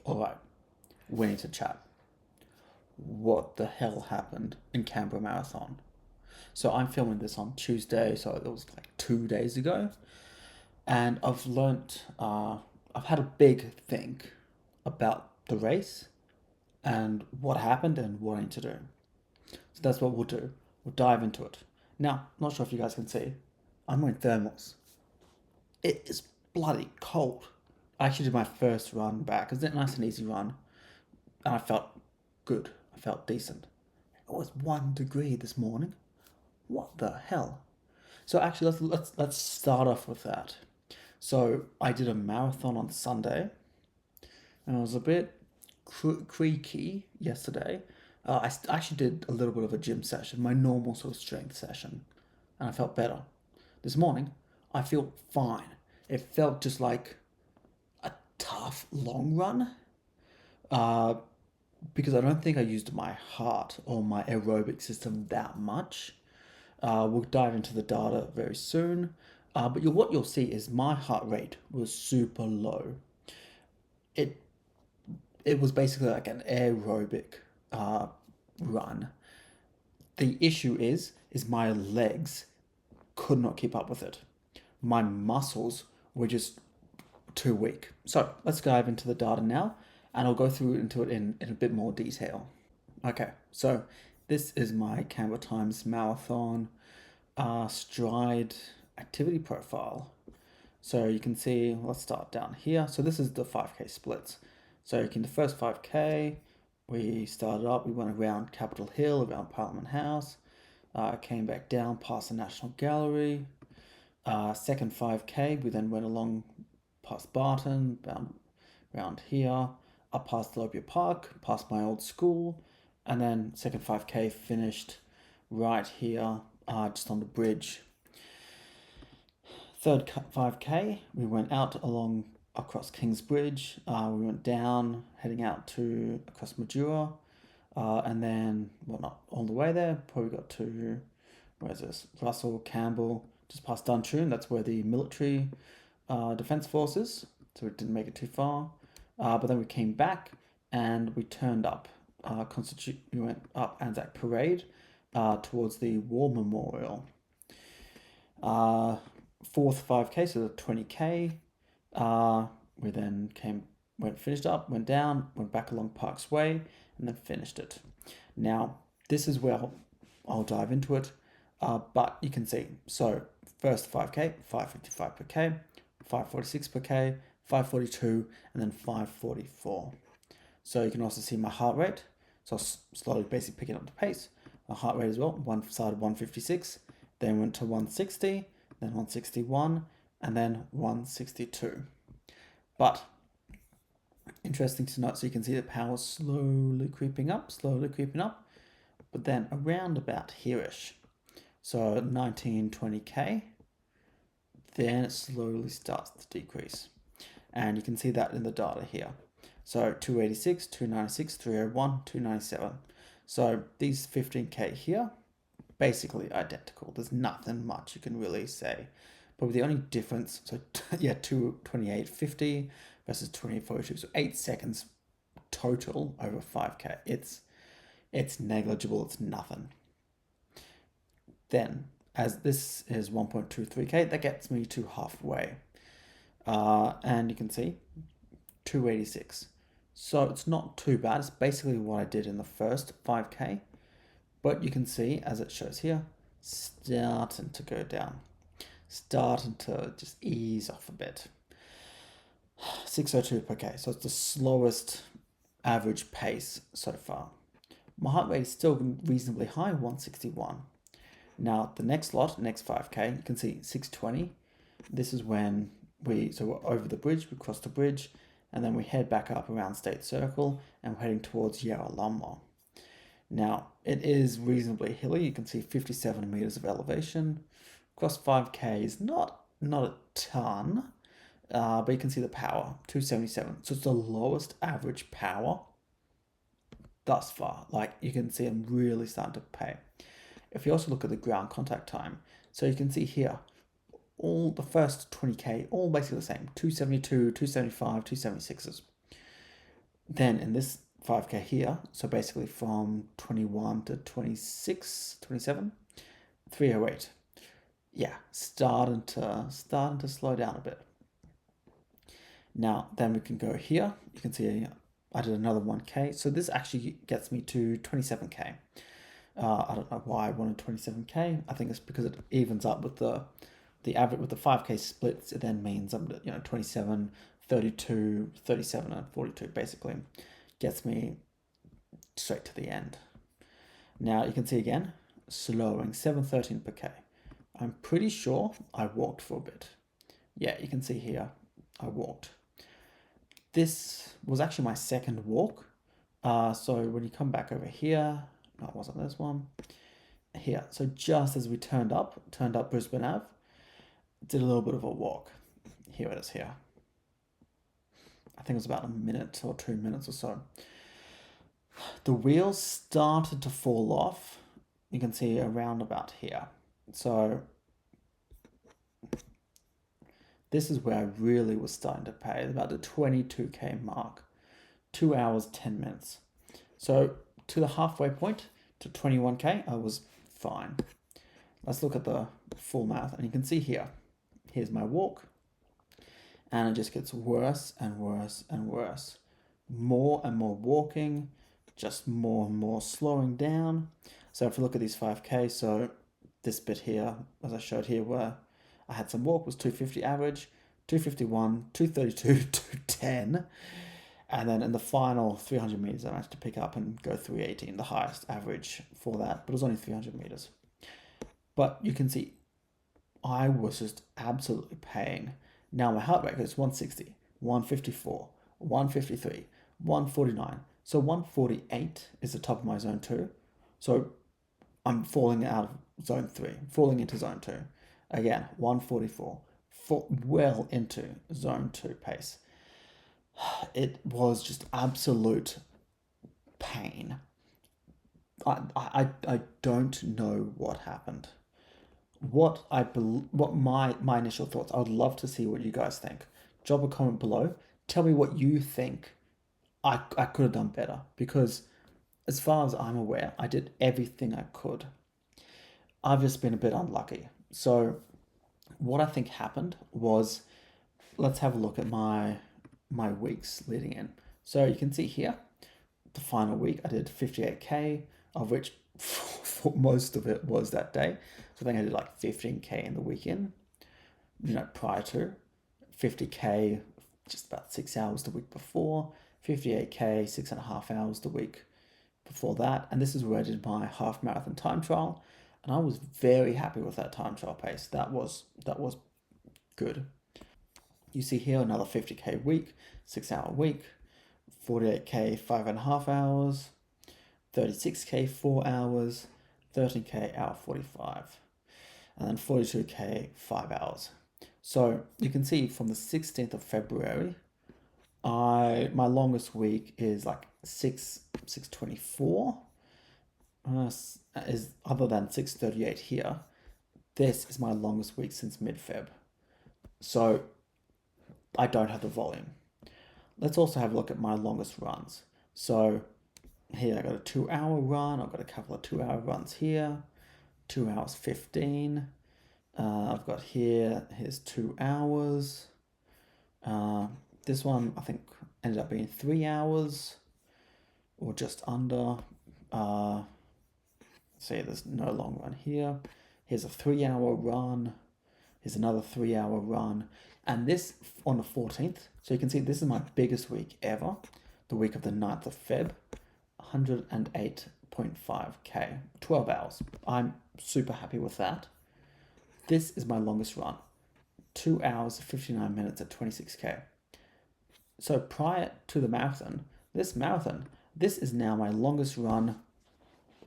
Alright, we need to chat. What the hell happened in Canberra Marathon? So I'm filming this on Tuesday, so it was like 2 days ago. And I've had a big think about the race and what happened and what I need to do. So that's what we'll do. We'll dive into it. Now, not sure if you guys can see, I'm wearing thermals. It is bloody cold. I actually did my first run back. It was a nice and easy run, and I felt good. I felt decent. It was 1 degree this morning. What the hell? So actually, let's start off with that. So I did a marathon on Sunday, and I was a bit creaky yesterday. Actually did a little bit of a gym session, my normal sort of strength session, and I felt better. This morning, I feel fine. It felt just like a tough long run. Uh, because I don't think I used my heart or my aerobic system that much. We'll dive into the data very soon. But what you'll see is my heart rate was super low. It it was basically like an aerobic uh, run. The issue is my legs could not keep up with it. My muscles were just too weak. So let's dive into the data now, and I'll go through into it in a bit more detail. Okay, so this is my Canberra Times Marathon stride activity profile. So you can see, let's start down here. So this is the 5K splits. So you can, the first 5K, we started up, we went around Capitol Hill, around Parliament House, came back down past the National Gallery. Second 5K, we then went along past Barton, around here, up past Lobia Park, past my old school, and then second 5K finished right here, just on the bridge. Third 5K, we went out across Kings Bridge. We went down, heading out to across Majura, and then not all the way there. Probably got to where's this? Russell, Campbell, just past Duntroon. That's where the military defence force is. So we didn't make it too far. But then we came back and we turned up. We went up Anzac Parade towards the War Memorial. Fourth 5K, so the 20K. We then finished up, went down, went back along Parks Way, and then finished it. Now, this is where I'll dive into it, but you can see. So, first 5K, 555 per K, 546 per K, 542, and then 544. So you can also see my heart rate. So slowly basically picking up the pace. My heart rate as well, one started 156, then went to 160, then 161, and then 162. But interesting to note, so you can see the power slowly creeping up, but then around about here-ish. So 19-20K, then it slowly starts to decrease. And you can see that in the data here. So 286, 296, 301, 297. So these 15K here, basically identical. There's nothing much you can really say. But the only difference, so yeah, 28.50 versus 28.42. So 8 seconds total over 5K. It's negligible, it's nothing. Then, as this is 1.23K, that gets me to halfway. And you can see 286. So it's not too bad. It's basically what I did in the first 5K. But you can see, as it shows here, starting to go down. Starting to just ease off a bit. 602 per K. So it's the slowest average pace so far. My heart rate is still reasonably high, 161. Now, the next 5K, you can see 620. This is when we're over the bridge, we cross the bridge, and then we head back up around State Circle, and we're heading towards Yarralumla. Now, it is reasonably hilly. You can see 57 meters of elevation. Across 5K is not a ton, but you can see the power, 277. So it's the lowest average power thus far. Like, you can see I'm really starting to pay. If you also look at the ground contact time, so you can see here, all the first 20K, all basically the same, 272, 275, 276s. Then in this 5K here, so basically from 21 to 26, 27, 308. Yeah, starting to slow down a bit. Now, then we can go here. You can see I did another 1K. So this actually gets me to 27K. I don't know why I wanted 27K. I think it's because it evens up with the average with the 5K splits. It then means I'm 27, 32, 37, and 42 basically gets me straight to the end. Now you can see again, slowing 713 per K. I'm pretty sure I walked for a bit. Yeah, you can see here, I walked. This was actually my second walk. So when you come back over here, no, it wasn't this one. Here, so just as we turned up Brisbane Ave, did a little bit of a walk. Here it is here. I think it was about a minute or 2 minutes or so. The wheels started to fall off. You can see around about here. So this is where I really was starting to pay, about the 22K mark, 2 hours, 10 minutes. So to the halfway point, to 21K, I was fine. Let's look at the full math, and you can see here, here's my walk, and it just gets worse and worse and worse. More and more walking, just more and more slowing down. So if we look at these 5K, so this bit here, as I showed here, where I had some walk, was 250 average, 251, 232, 210. And then in the final 300 meters, I managed to pick up and go 318, the highest average for that, but it was only 300 meters. But you can see I was just absolutely paying. Now my heart rate is 160, 154, 153, 149. So 148 is the top of my zone 2. So I'm falling out of zone 3, falling into zone 2. Again, 144, well into zone 2 pace. It was just absolute pain. I don't know what happened. What my initial thoughts. I would love to see what you guys think. Drop a comment below. Tell me what you think. I could have done better, because as far as I'm aware, I did everything I could. I've just been a bit unlucky. So what I think happened was, let's have a look at my weeks leading in. So you can see here, the final week I did 58K, of which for most of it was that day. So I think I did like 15K in the weekend, prior to 50K, just about 6 hours the week before, 58K, 6.5 hours the week before that. And this is where I did my half marathon time trial. And I was very happy with that time trial pace. That was good. You see here another 50K week, 6 hour week, 48K, 5.5 hours, 36K, 4 hours, 13K, hour 45, and then 42K, 5 hours. So you can see from the 16th of February, my longest week is like 624, is other than 638 here. This is my longest week since mid-Feb. So I don't have the volume. Let's also have a look at my longest runs. So here I got a 2 hour run. I've got a couple of 2 hour runs here. 2 hours 15. I've got here's 2 hours. This one I think ended up being 3 hours or just under. See, there's no long run here. Here's a 3 hour run. Here's another 3 hour run. And this on the 14th. So you can see this is my biggest week ever. The week of the 9th of Feb. 108.5K. 12 hours. I'm super happy with that. This is my longest run. 2 hours, 59 minutes at 26K. So prior to the marathon, this is now my longest run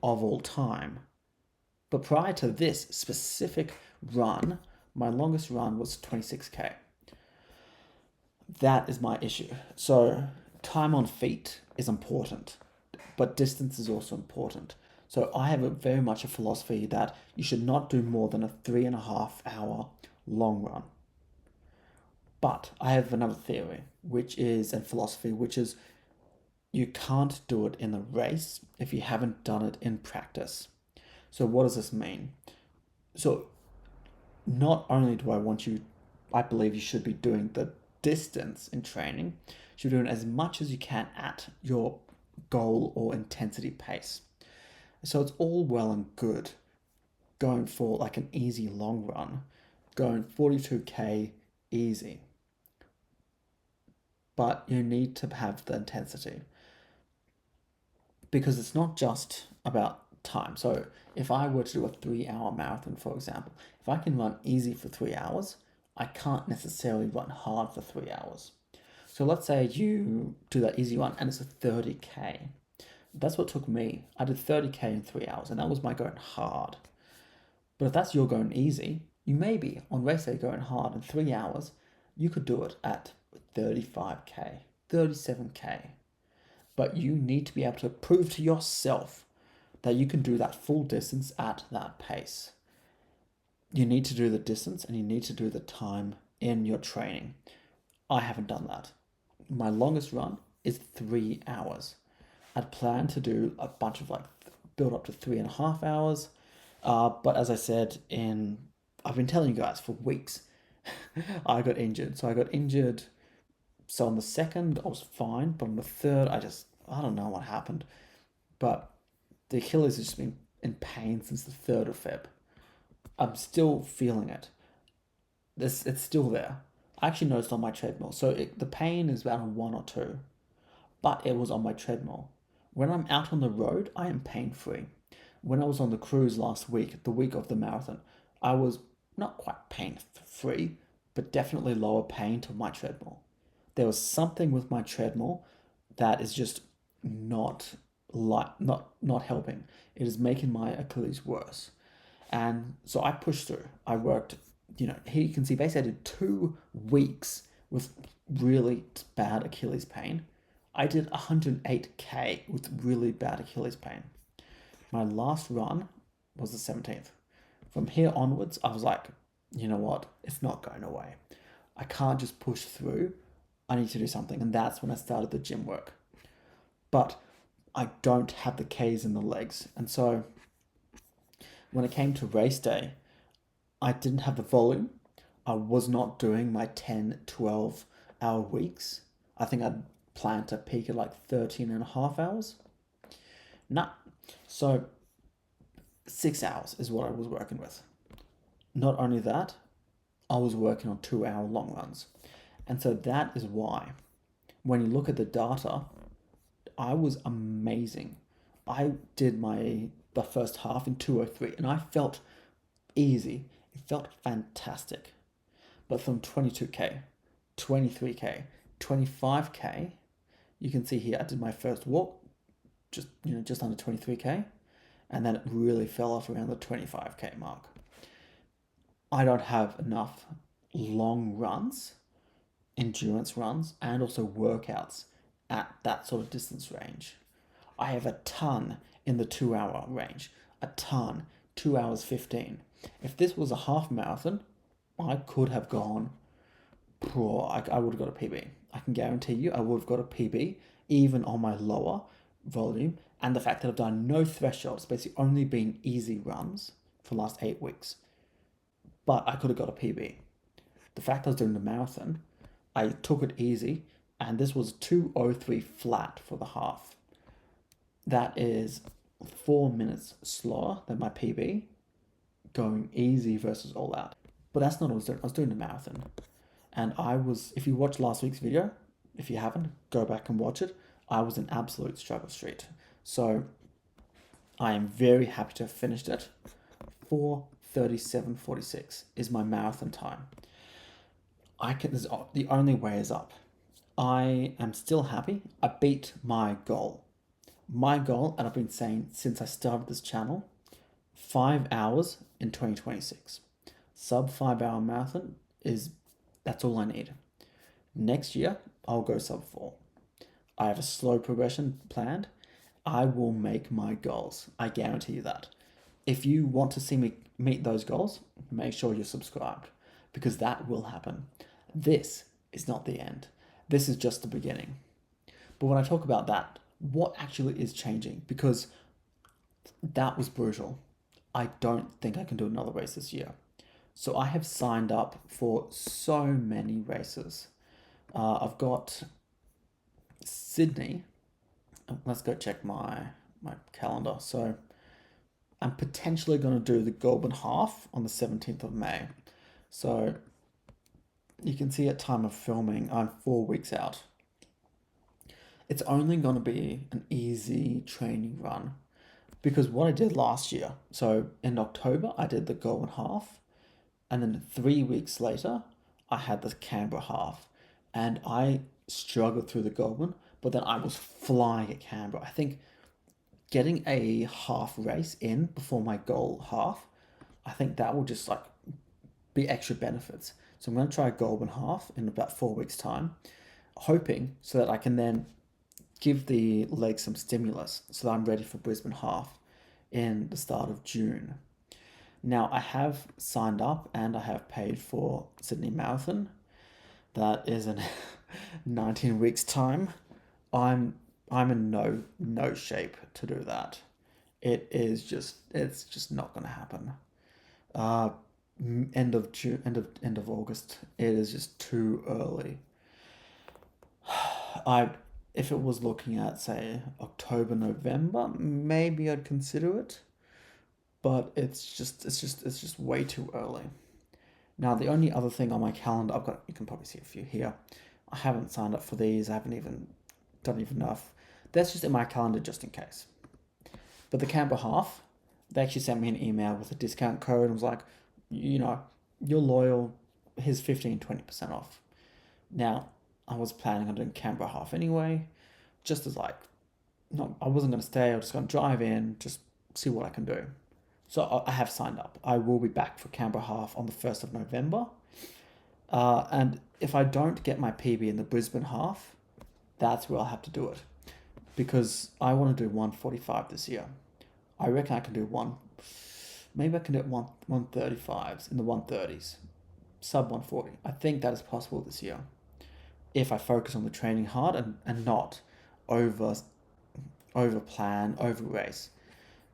of all time. But prior to this specific run, my longest run was 26K. That is my issue. So time on feet is important, but distance is also important. So I have very much a philosophy that you should not do more than a 3.5 hour long run. But I have another theory, which is You can't do it in a race if you haven't done it in practice. So what does this mean? So not only do I believe you should be doing the distance in training, you should be doing as much as you can at your goal or intensity pace. So it's all well and good going for like an easy long run, going 42k easy, but you need to have the intensity because it's not just about time. So if I were to do a 3 hour marathon, for example, if I can run easy for 3 hours, I can't necessarily run hard for 3 hours. So let's say you do that easy one and it's a 30k. That's what took me. I did 30k in 3 hours, and that was my going hard. But if that's your going easy, you may be on race day going hard in 3 hours. You could do it at 35k, 37k. But you need to be able to prove to yourself that you can do that full distance at that pace. You need to do the distance and you need to do the time in your training. I haven't done that. My longest run is 3 hours. I'd planned to do a bunch of build up to 3.5 hours. But as I said, I've been telling you guys for weeks, I got injured. So I got injured. So on the second, I was fine. But on the third, I don't know what happened. But the Achilles has just been in pain since the 3rd of Feb. I'm still feeling it. It's still there. I actually noticed on my treadmill. So the pain is about a 1 or 2. But it was on my treadmill. When I'm out on the road, I am pain-free. When I was on the cruise last week, the week of the marathon, I was not quite pain-free, but definitely lower pain to my treadmill. There was something with my treadmill that is just not helping. It is making my Achilles worse. And so I pushed through. I worked, here you can see basically I did 2 weeks with really bad Achilles pain. I did 108k with really bad Achilles pain. My last run was the 17th. From here onwards, I was like, you know what? It's not going away. I can't just push through. I need to do something. And that's when I started the gym work. But I don't have the Ks in the legs. And so when it came to race day, I didn't have the volume. I was not doing my 10, 12 hour weeks. I think I'd planned to peak at 13.5 hours. Nah. So 6 hours is what I was working with. Not only that, I was working on 2-hour long runs. And so that is why when you look at the data, I was amazing. I did the first half in 2:03 and I felt easy. It felt fantastic. But from 22k, 23k, 25k, you can see here I did my first walk just under 23k, and then it really fell off around the 25k mark. I don't have enough long runs, endurance runs, and also workouts at that sort of distance range. I have a ton in the 2-hour range, a ton, 2 hours 15. If this was a half marathon, I could have gone, I would have got a PB. I can guarantee you I would have got a PB even on my lower volume, and the fact that I've done no thresholds, basically only been easy runs for the last 8 weeks. But I could have got a PB. The fact I was doing the marathon, I took it easy, and this was 2:03 flat for the half. That is 4 minutes slower than my PB, going easy versus all out. But that's not what I was doing. I was doing the marathon. And if you watched last week's video, if you haven't, go back and watch it. I was in absolute struggle street. So I am very happy to have finished it. 4:37:46 is my marathon time. The only way is up. I am still happy. I beat my goal. My goal, and I've been saying since I started this channel, 5 hours in 2026. Sub 5-hour marathon that's all I need. Next year, I'll go sub 4. I have a slow progression planned. I will make my goals. I guarantee you that. If you want to see me meet those goals, make sure you're subscribed, because that will happen. This is not the end. This is just the beginning. But when I talk about that, what actually is changing? Because that was brutal. I don't think I can do another race this year. So I have signed up for so many races. I've got Sydney. Let's go check my calendar. So I'm potentially going to do the Goulburn Half on the 17th of May. So you can see at time of filming, I'm 4 weeks out. It's only going to be an easy training run because what I did last year, so in October, I did the Goulburn Half, and then 3 weeks later, I had the Canberra Half, and I struggled through the Goulburn, but then I was flying at Canberra. I think getting a half race in before my goal half, I think that will just like be extra benefits. So I'm going to try a Goulburn Half in about 4 weeks' time, hoping so that I can then give the legs some stimulus so that I'm ready for Brisbane Half in the start of June. Now I have signed up and I have paid for Sydney Marathon. That is in 19 weeks' time. I'm in no shape to do that. It's just not going to happen. End of June, end of August. It is just too early. If it was looking at say October, November, maybe I'd consider it, but it's just way too early. Now the only other thing on my calendar I've got, you can probably see a few here. I haven't signed up for these. I haven't even don't even know if that's just in my calendar just in case. But the Canberra Half, they actually sent me an email with a discount code and was like, you're loyal, here's 15-20% off. Now, I was planning on doing Canberra Half anyway, just as like, no, I wasn't going to stay, I was just going to drive in, just see what I can do. So I have signed up. I will be back for Canberra Half on the 1st of November. And if I don't get my PB in the Brisbane Half, that's where I'll have to do it. Because I want to do 145 this year. I reckon I can do maybe I can do 135s in the 130s. Sub 140. I think that is possible this year. If I focus on the training hard and not over plan, over race.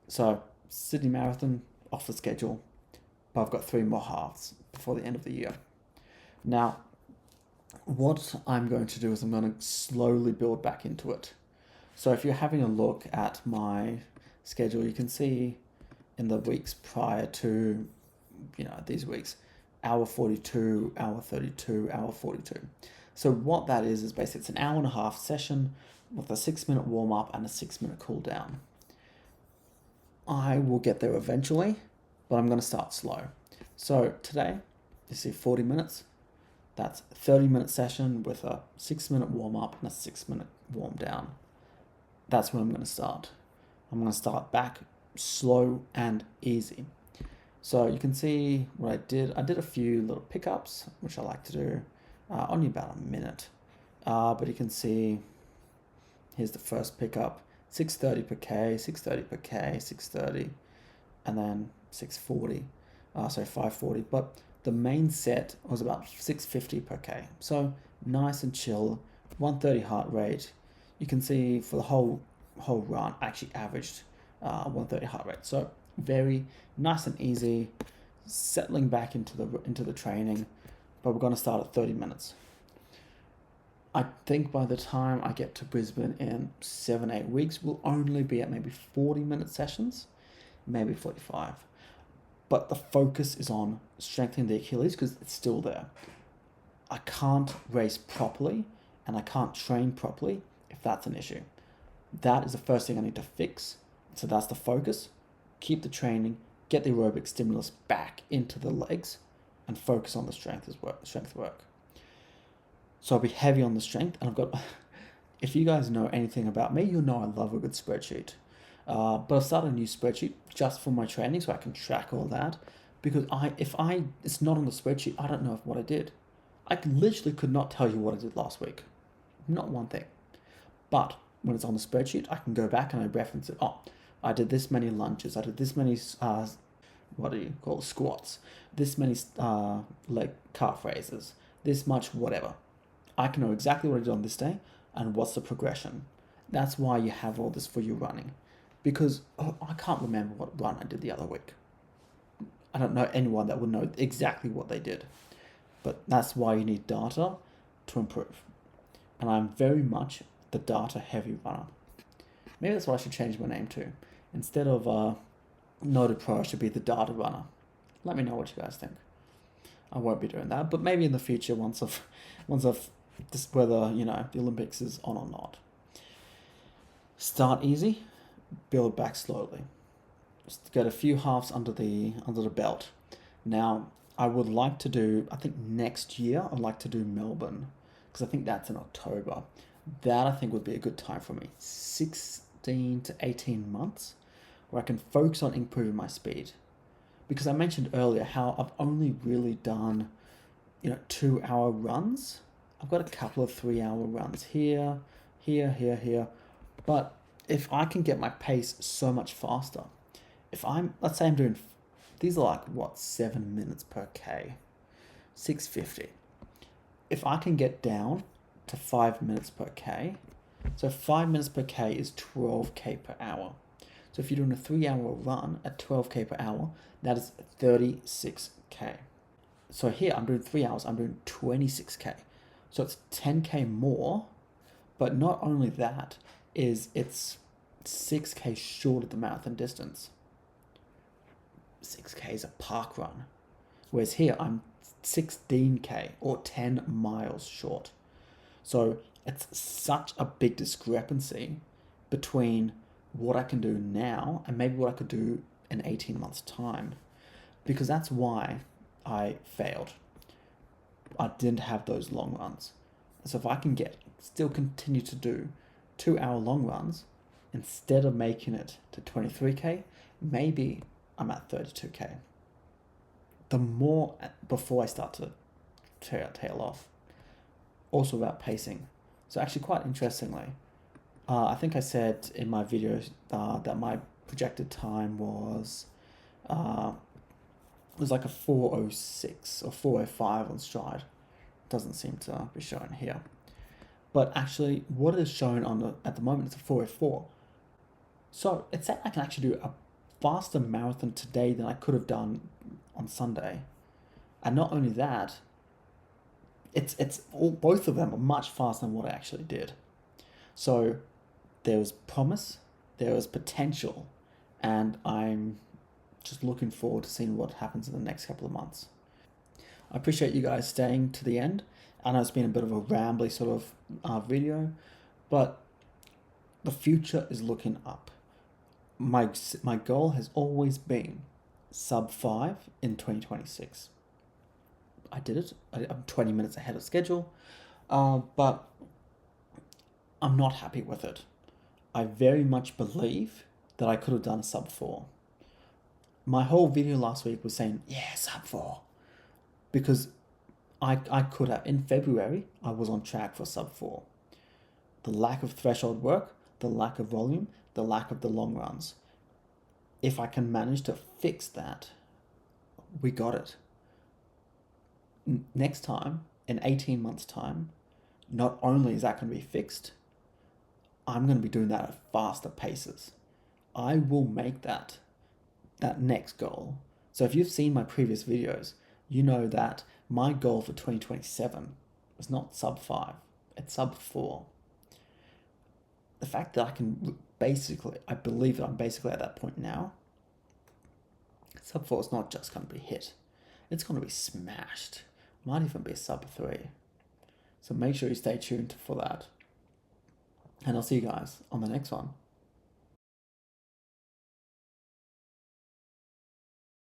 So Sydney Marathon off the schedule, but I've got 3 more halves before the end of the year. Now, what I'm going to do is I'm going to slowly build back into it. So if you're having a look at my schedule, you can see in the weeks prior to, these weeks, hour 42, hour 32, hour 42. So what that is basically it's an hour and a half session with a 6-minute warm up and a 6-minute cool down. I will get there eventually, but I'm going to start slow. So today, you see 40 minutes. That's a 30-minute session with a 6-minute warm up and a 6-minute warm down. That's where I'm going to start. I'm going to start back slow and easy. So you can see what I did. I did a few little pickups, which I like to do, only about a minute. But you can see, here's the first pickup, 6:30 per K, 6:30 per K, 6:30, and then 6:40, 5:40. But the main set was about 6:50 per K. So nice and chill, 130 heart rate. You can see for the whole run, I actually averaged 130 heart rate. So very nice and easy, settling back into the training. But we're going to start at 30 minutes. I think by the time I get to Brisbane in 7-8 weeks, we'll only be at maybe 40-minute sessions, maybe 45. But the focus is on strengthening the Achilles because it's still there. I can't race properly and I can't train properly if that's an issue. That is the first thing I need to fix. So that's the focus. Keep the training, get the aerobic stimulus back into the legs, and focus on the strength work. So I'll be heavy on the strength, and I've got, if you guys know anything about me, you'll know I love a good spreadsheet. But I've started a new spreadsheet just for my training so I can track all that. Because if it's not on the spreadsheet, I don't know what I did. I literally could not tell you what I did last week. Not one thing. But when it's on the spreadsheet, I can go back and I reference it. Oh, I did this many lunges. I did this many, squats. This many leg calf raises. This much whatever. I can know exactly what I did on this day. and what's the progression. That's why you have all this for your running. Because I can't remember what run I did the other week. I don't know anyone that would know exactly what they did. But that's why you need data to improve. And I'm very much the data heavy runner. Maybe that's what I should change my name to. Instead of Noted Pro, I should be the data runner. Let me know what you guys think. I won't be doing that, but maybe in the future once I've just whether, the Olympics is on or not. Start easy, build back slowly. Just get a few halves under the belt. Now, I would like to do, I think next year, I'd like to do Melbourne, because I think that's in October. That I think would be a good time for me. 16 to 18 months, where I can focus on improving my speed. Because I mentioned earlier how I've only really done, 2-hour runs. I've got a couple of 3-hour runs here. But if I can get my pace so much faster, let's say I'm doing, these are 7 minutes per K, 650. If I can get down to 5 minutes per K, so 5 minutes per K is 12K per hour. So if you're doing a 3-hour run at 12K per hour, that is 36K. So here I'm doing 3 hours, I'm doing 26K. So it's 10K more, but not only that, it's 6K short of the marathon distance. 6K is a park run. Whereas here I'm 16K or 10 miles short. So it's such a big discrepancy between what I can do now and maybe what I could do in 18 months' time. Because that's why I failed. I didn't have those long runs. So if I can still continue to do 2-hour long runs, instead of making it to 23K, maybe I'm at 32K. The more before I start to tail off. Also about pacing. So actually quite interestingly, I think I said in my video that my projected time was like a 4:06 or 4:05 on Stride. Doesn't seem to be shown here. But actually what is shown at the moment is a 4:04. So it's that I can actually do a faster marathon today than I could have done on Sunday. And not only that, both of them are much faster than what I actually did. So there was promise, there was potential, and I'm just looking forward to seeing what happens in the next couple of months. I appreciate you guys staying to the end. I know it's been a bit of a rambly sort of video, but the future is looking up. My goal has always been sub 5 in 2026. I did it. I'm 20 minutes ahead of schedule, but I'm not happy with it. I very much believe that I could have done a sub 4. My whole video last week was saying, yeah, sub 4. Because I could have. In February, I was on track for sub 4. The lack of threshold work, the lack of volume, the lack of the long runs. If I can manage to fix that, we got it. Next time, in 18 months' time, not only is that going to be fixed, I'm going to be doing that at faster paces. I will make that next goal. So if you've seen my previous videos, you know that my goal for 2027 is not sub 5, it's sub 4. The fact that I believe that I'm basically at that point now, sub 4 is not just going to be hit, it's going to be smashed. Might even be sub 3. So make sure you stay tuned for that. And I'll see you guys on the next one.